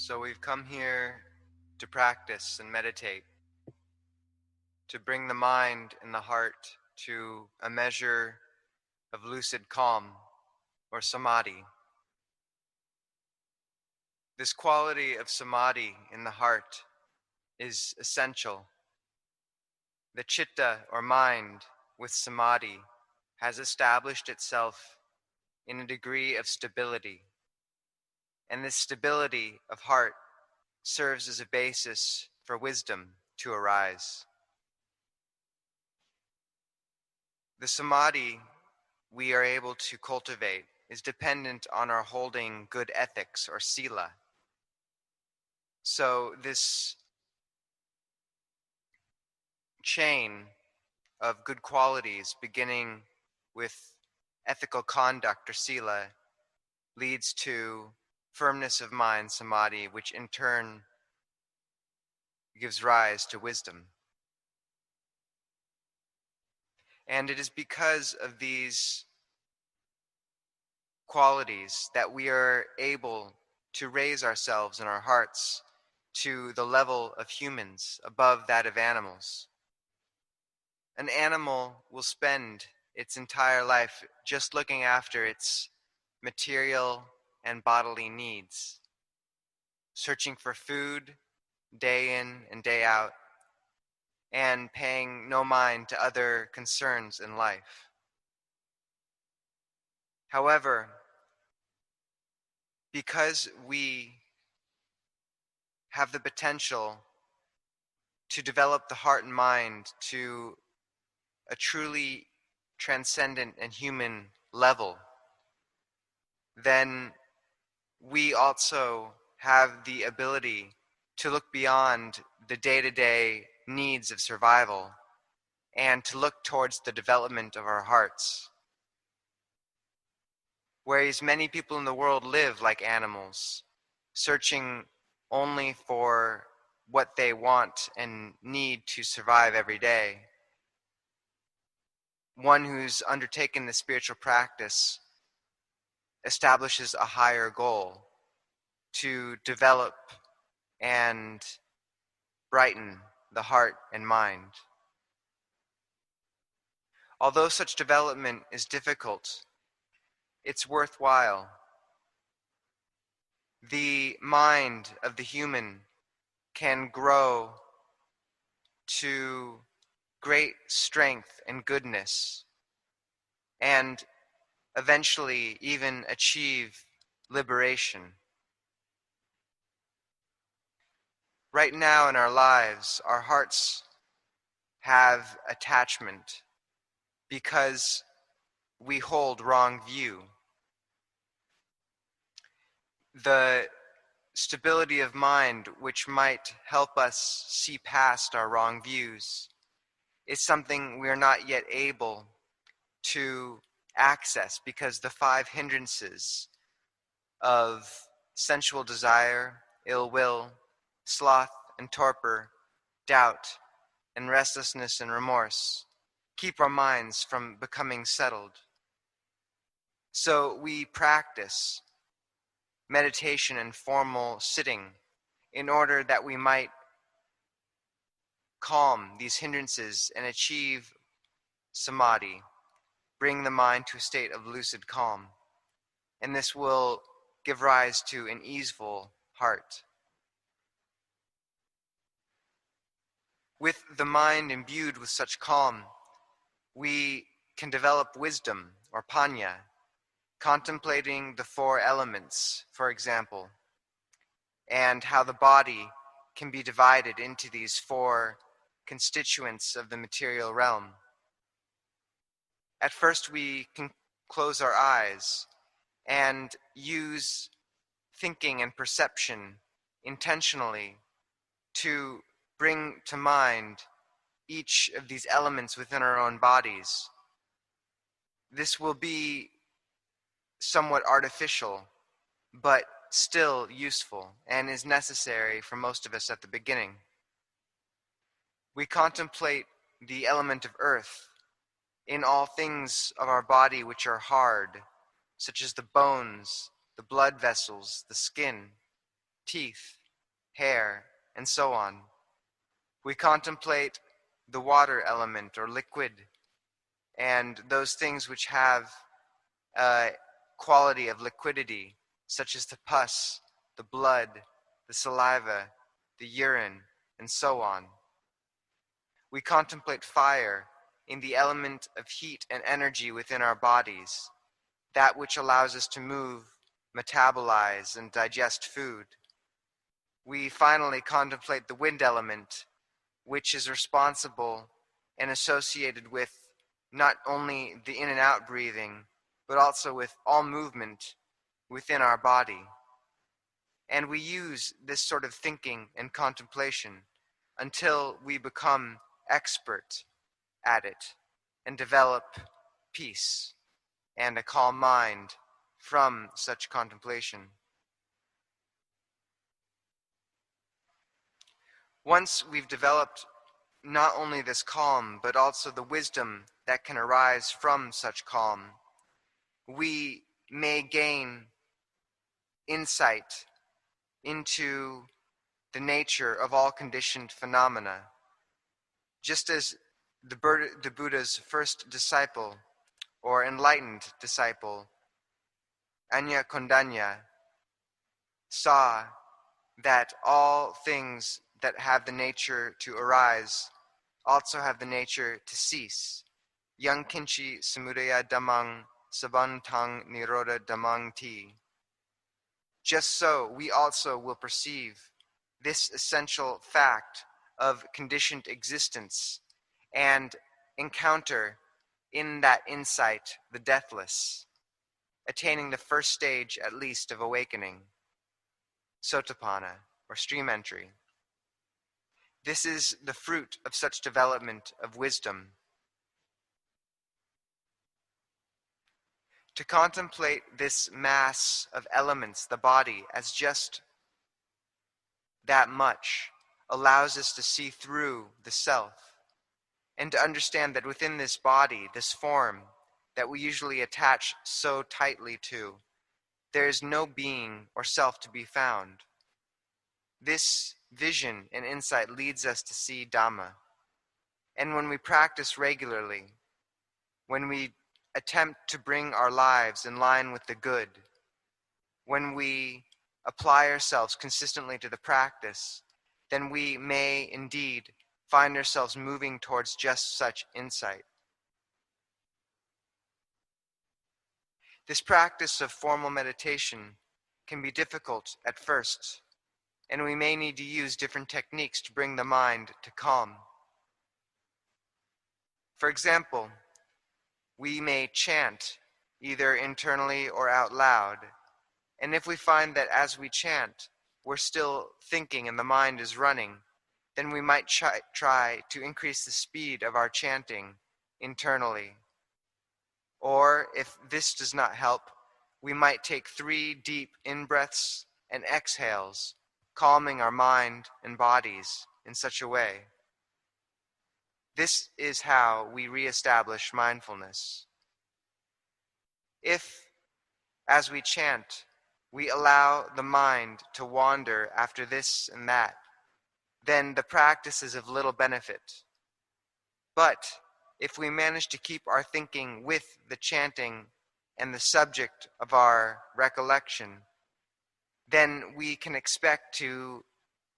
So we've come here to practice and meditate, to bring the mind and the heart to a measure of lucid calm or samadhi. This quality of samadhi in the heart is essential. The chitta or mind with samadhi has established itself in a degree of stability, and this stability of heart serves as a basis for wisdom to arise. The samadhi we are able to cultivate is dependent on our holding good ethics or sila. So this chain of good qualities beginning with ethical conduct or sila leads to firmness of mind, samadhi, which in turn gives rise to wisdom. And it is because of these qualities that we are able to raise ourselves in our hearts to the level of humans above that of animals. An animal will spend its entire life just looking after its material and bodily needs, searching for food day in and day out, and paying no mind to other concerns in life. However, because we have the potential to develop the heart and mind to a truly transcendent and human level, then we also have the ability to look beyond the day-to-day needs of survival and to look towards the development of our hearts. Whereas many people in the world live like animals, searching only for what they want and need to survive every day, one who's undertaken the spiritual practice establishes a higher goal to develop and brighten the heart and mind. Although such development is difficult, it's worthwhile. The mind of the human can grow to great strength and goodness, and eventually even achieve liberation. Right now in our lives, our hearts have attachment because we hold wrong view. The stability of mind, which might help us see past our wrong views, is something we are not yet able to access because the 5 hindrances of sensual desire, ill will, sloth and torpor, doubt and restlessness and remorse keep our minds from becoming settled. So we practice meditation and formal sitting in order that we might calm these hindrances and achieve samadhi, bring the mind to a state of lucid calm. And this will give rise to an easeful heart. With the mind imbued with such calm, we can develop wisdom or panya, contemplating the 4 elements, for example, and how the body can be divided into these 4 constituents of the material realm. At first, we can close our eyes and use thinking and perception intentionally to bring to mind each of these elements within our own bodies. This will be somewhat artificial, but still useful and is necessary for most of us at the beginning. We contemplate the element of earth in all things of our body which are hard, such as the bones, the blood vessels, the skin. teeth, hair, and so on. We contemplate the water element or liquid and those things which have a quality of liquidity, such as the pus, the blood, the saliva, the urine, and so on. We contemplate fire in the element of heat and energy within our bodies, that which allows us to move, metabolize, and digest food. We finally contemplate the wind element, which is responsible and associated with not only the in and out breathing, but also with all movement within our body. And we use this sort of thinking and contemplation until we become expert at it and develop peace and a calm mind from such contemplation. Once we've developed not only this calm, but also the wisdom that can arise from such calm, we may gain insight into the nature of all conditioned phenomena. Just as the Buddha's first disciple, or enlightened disciple, Anya Kondanya, saw that all things that have the nature to arise also have the nature to cease. Yang kinchi samudaya dhammang sabantang nirodha dhammang ti. Just so, we also will perceive this essential fact of conditioned existence and encounter in that insight the deathless, attaining the first stage at least of awakening, sotapanna, or stream entry. This is the fruit of such development of wisdom. To contemplate this mass of elements, the body, as just that much, allows us to see through the self, and to understand that within this body, this form that we usually attach so tightly to, there is no being or self to be found. This vision and insight leads us to see Dhamma. And when we practice regularly, when we attempt to bring our lives in line with the good, when we apply ourselves consistently to the practice, then we may indeed find ourselves moving towards just such insight. This practice of formal meditation can be difficult at first, and we may need to use different techniques to bring the mind to calm. For example, we may chant either internally or out loud, and if we find that as we chant, we're still thinking and the mind is running, then we might try to increase the speed of our chanting internally. Or if this does not help, we might take 3 deep in-breaths and exhales, calming our mind and bodies in such a way. This is how we reestablish mindfulness. If, as we chant, we allow the mind to wander after this and that, then the practice is of little benefit. But if we manage to keep our thinking with the chanting and the subject of our recollection, then we can expect to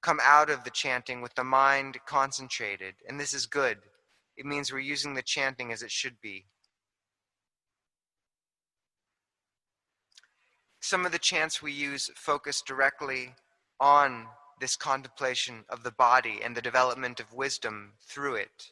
come out of the chanting with the mind concentrated, and this is good. It means we're using the chanting as it should be. Some of the chants we use focus directly on this contemplation of the body and the development of wisdom through it.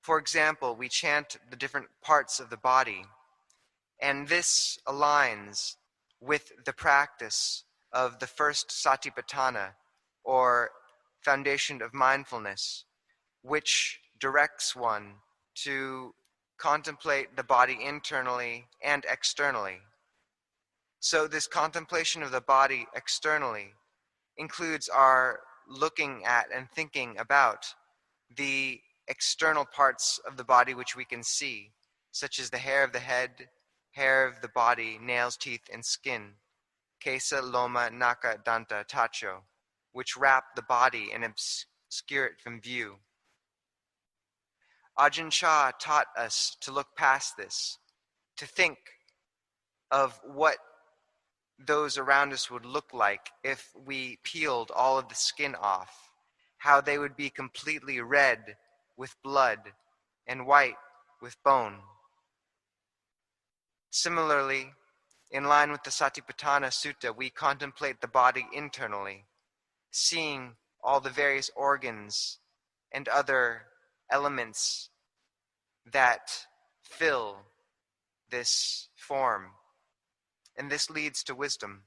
For example, we chant the different parts of the body, and this aligns with the practice of the first satipatthana, or foundation of mindfulness, which directs one to contemplate the body internally and externally. So this contemplation of the body externally includes our looking at and thinking about the external parts of the body which we can see, such as the hair of the head, hair of the body, nails, teeth, and skin. Kesa, Loma, Naka, Danta, Tacho, which wrap the body and obscure it from view. Ajahn Chah taught us to look past this, to think of what those around us would look like if we peeled all of the skin off, how they would be completely red with blood and white with bone. Similarly, in line with the Satipatthana Sutta, we contemplate the body internally, seeing all the various organs and other elements that fill this form. And this leads to wisdom.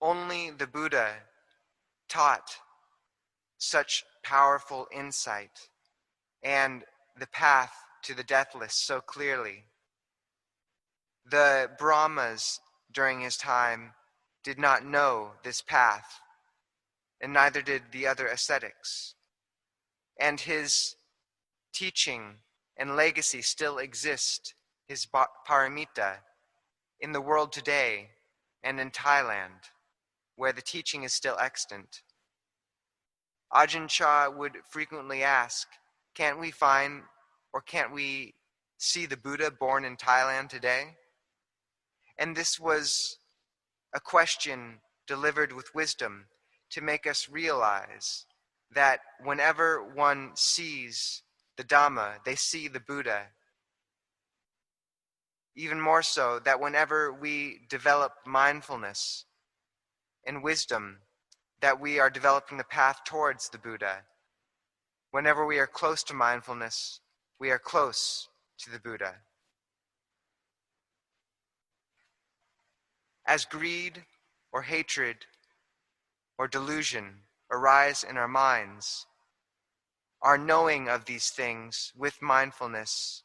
Only the Buddha taught such powerful insight and the path to the deathless so clearly. The Brahmas during his time did not know this path, and neither did the other ascetics. And his teaching and legacy still exist, his paramita, in the world today and in Thailand, where the teaching is still extant. Ajahn Chah would frequently ask, can't we find or can't we see the Buddha born in Thailand today? And this was a question delivered with wisdom to make us realize that whenever one sees the Dhamma, they see the Buddha. Even more so, that whenever we develop mindfulness and wisdom, that we are developing the path towards the Buddha. Whenever we are close to mindfulness, we are close to the Buddha. As greed or hatred or delusion arise in our minds, our knowing of these things with mindfulness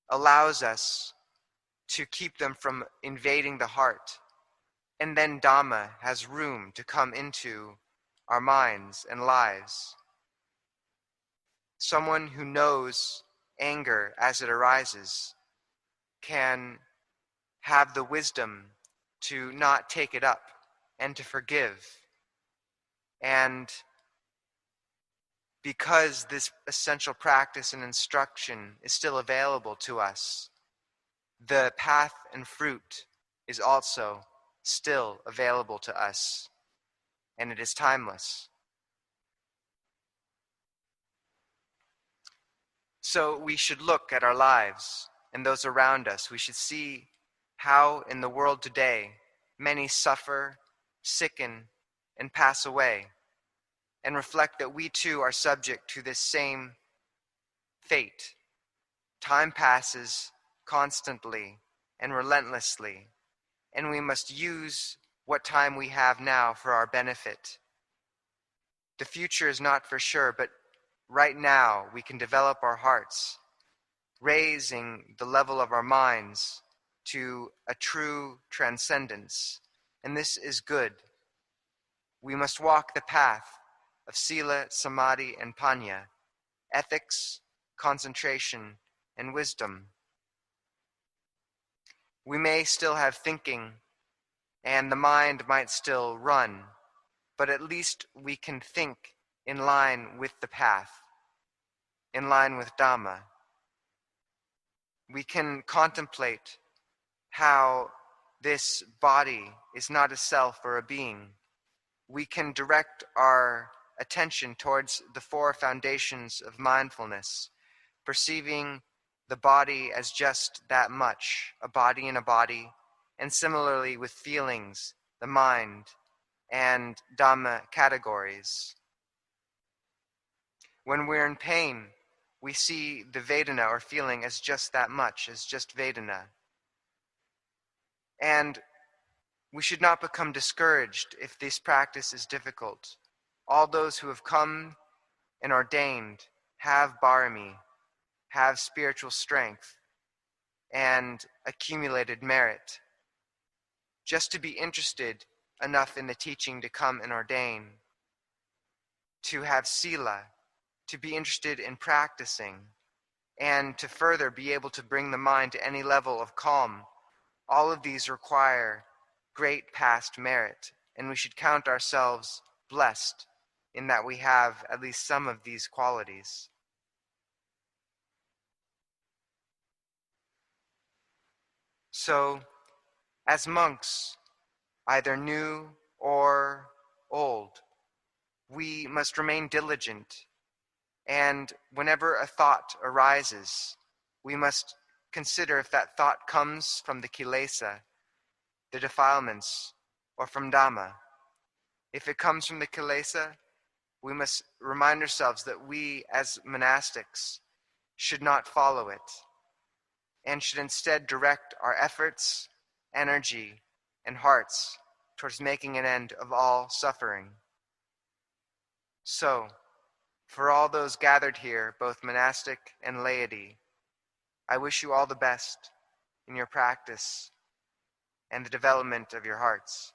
allows us to keep them from invading the heart. And then Dhamma has room to come into our minds and lives. Someone who knows anger as it arises can have the wisdom to not take it up and to forgive. And because this essential practice and instruction is still available to us, the path and fruit is also still available to us, and it is timeless. So we should look at our lives and those around us. We should see how in the world today many suffer, sicken, and pass away, and reflect that we too are subject to this same fate. Time passes constantly and relentlessly, and we must use what time we have now for our benefit. The future is not for sure, but right now we can develop our hearts, raising the level of our minds to a true transcendence, and this is good. We must walk the path of sila, samadhi, and panya, ethics, concentration, and wisdom. We may still have thinking, and the mind might still run, but at least we can think in line with the path, in line with Dhamma. We can contemplate how this body is not a self or a being. We can direct our attention towards the four foundations of mindfulness, perceiving the body as just that much, a body in a body, and similarly with feelings, the mind, and Dhamma categories. When we're in pain, we see the Vedana or feeling as just that much, as just Vedana. And we should not become discouraged if this practice is difficult. All those who have come and ordained have barami, have spiritual strength, and accumulated merit. Just to be interested enough in the teaching to come and ordain, to have sila, to be interested in practicing, and to further be able to bring the mind to any level of calm All of these require great past merit, and we should count ourselves blessed in that we have at least some of these qualities. So, as monks, either new or old, we must remain diligent, and whenever a thought arises, we must consider if that thought comes from the kilesa, the defilements, or from Dhamma. If it comes from the kilesa, we must remind ourselves that we, as monastics, should not follow it, and should instead direct our efforts, energy, and hearts towards making an end of all suffering. So, for all those gathered here, both monastic and laity, I wish you all the best in your practice and the development of your hearts.